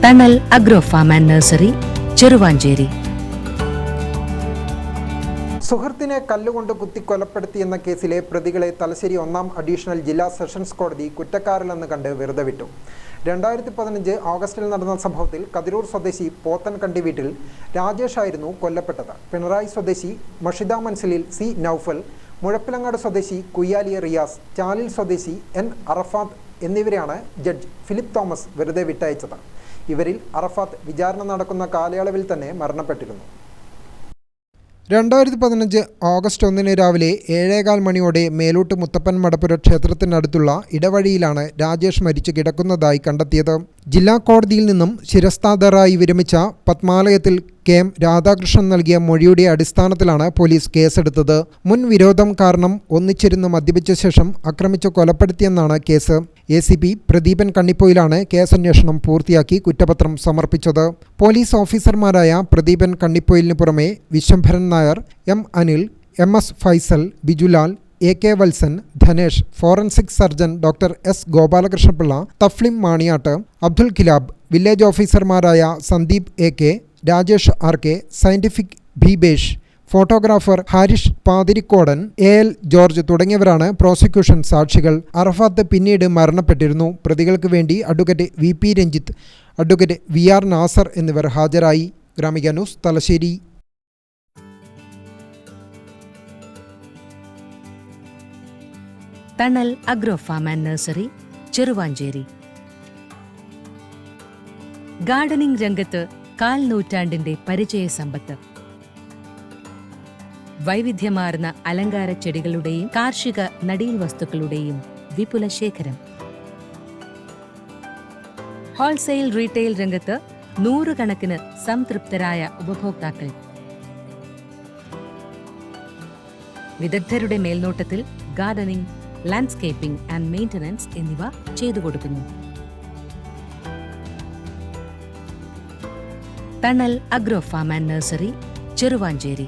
തണൽ agro farm and nursery, Cheruvancheri. സുഹൃത്തിനെ കല്ലുകൊണ്ട് കുത്തി കൊലപ്പെടുത്തിയെന്ന കേസിലെ പ്രതികളെ തലശ്ശേരി 1-ാം അഡീഷണൽ ജില്ലാ സെഷൻസ് കോടതി കുറ്റക്കാരിലെന്ന് കണ്ട് വെറുതെ വിട്ടു. 2015 ഓഗസ്റ്റിൽ നടന്ന സംഭവത്തിൽ കതിരൂർ സ്വദേശി പോത്തൻകണ്ടി വീട്ടിൽ രാജേഷ് ആയിരുന്നു കൊല്ലപ്പെട്ടത്. പിണറായി സ്വദേശി മഷിദ മൻസിലിൽ സി നൌഫൽ, മുഴപ്പിലങ്ങാട് സ്വദേശി കുയ്യാലി റിയാസ്, ചാലിൽ സ്വദേശി എൻ അറഫാത്ത് എന്നിവരെയാണ് ജഡ്ജ് ഫിലിപ്പ് തോമസ് വെറുതെ വിട്ടയച്ചത്. ഇവരിൽ അറഫാത്ത് വിചാരണ നടക്കുന്ന കാലയളവിൽ തന്നെ മരണപ്പെട്ടിരുന്നു. 2015 ഓഗസ്റ്റ് 1 രാവിലെ 7:15 മണിയോടെ മേലൂട്ട് മുത്തപ്പൻ മടപ്പുര ക്ഷേത്രത്തിനടുത്തുള്ള ഇടവഴിയിലാണ് രാജേഷ് മരിച്ചു കിടക്കുന്നതായി കണ്ടെത്തിയത്. ജില്ലാ കോടതിയിൽ നിന്നും ശിരസ്താദറായി വിരമിച്ച പത്മാലയത്തിൽ KM രാധാകൃഷ്ണൻ നൽകിയ മൊഴിയുടെ അടിസ്ഥാനത്തിലാണ് പോലീസ് കേസെടുത്തത്. മുൻ വിരോധം കാരണം ഒന്നിച്ചിരുന്ന് മദ്യപിച്ച ശേഷം ആക്രമിച്ച് കൊലപ്പെടുത്തിയെന്നാണ് കേസ്. ACP പ്രദീപൻ കണ്ണിപ്പൊയിലാണ് കേസന്വേഷണം പൂർത്തിയാക്കി കുറ്റപത്രം സമർപ്പിച്ചത്. പോലീസ് ഓഫീസർമാരായ പ്രദീപൻ കണ്ണിപ്പൊയിലിന് പുറമെ Viswambharan Nair, M Anil, MS Faisal, Bijulal, AK Valsan, Dhanesh, forensic surgeon doctor S Gopalakrishnapillai, Thaflim Maniyatt, Abdul Khilab, village ഓഫീസർമാരായ Sandeep AK, Rajesh RK, scientific Bibesh, photographer Harish Pathirikkodan, AL George തുടങ്ങിയവരാണ് പ്രോസിക്യൂഷൻ സാക്ഷികൾ. അറഫാത്ത് പിന്നീട് മരണപ്പെട്ടിരുന്നു. പ്രതികൾക്ക് വേണ്ടി advocate VP Ranjith, advocate VR Nasar എന്നിവർ ഹാജരായി. ഗ്രാമിക ന്യൂസ്, തലശ്ശേരി. തണൽ agro farm and nursery, Cheruvancheri. Gardening രംഗത്ത് 1/4 നൂറ്റാണ്ടിന്റെ പരിചയ സമ്പത്ത്. വൈവിധ്യമാർന്ന അലങ്കാര ചെടികളുടെയും കാർഷിക നടീൽ വസ്തുക്കളുടെയും വിപുല ശേഖരം. ഹോൾസെയിൽ റീറ്റെയിൽ രംഗത്ത് 100 കണക്കിന് സംതൃപ്തരായ ഉപഭോക്താക്കൾ. വിദഗ്ധരുടെ മേൽനോട്ടത്തിൽ ഗാർഡനിംഗ്, ലാൻഡ്സ്കേപ്പിംഗ് ആൻഡ് മെയിൻ്റനൻസ് എന്നിവ ചെയ്തു കൊടുക്കുന്നു. Thanal agro farm and nursery, Cheruvanchery.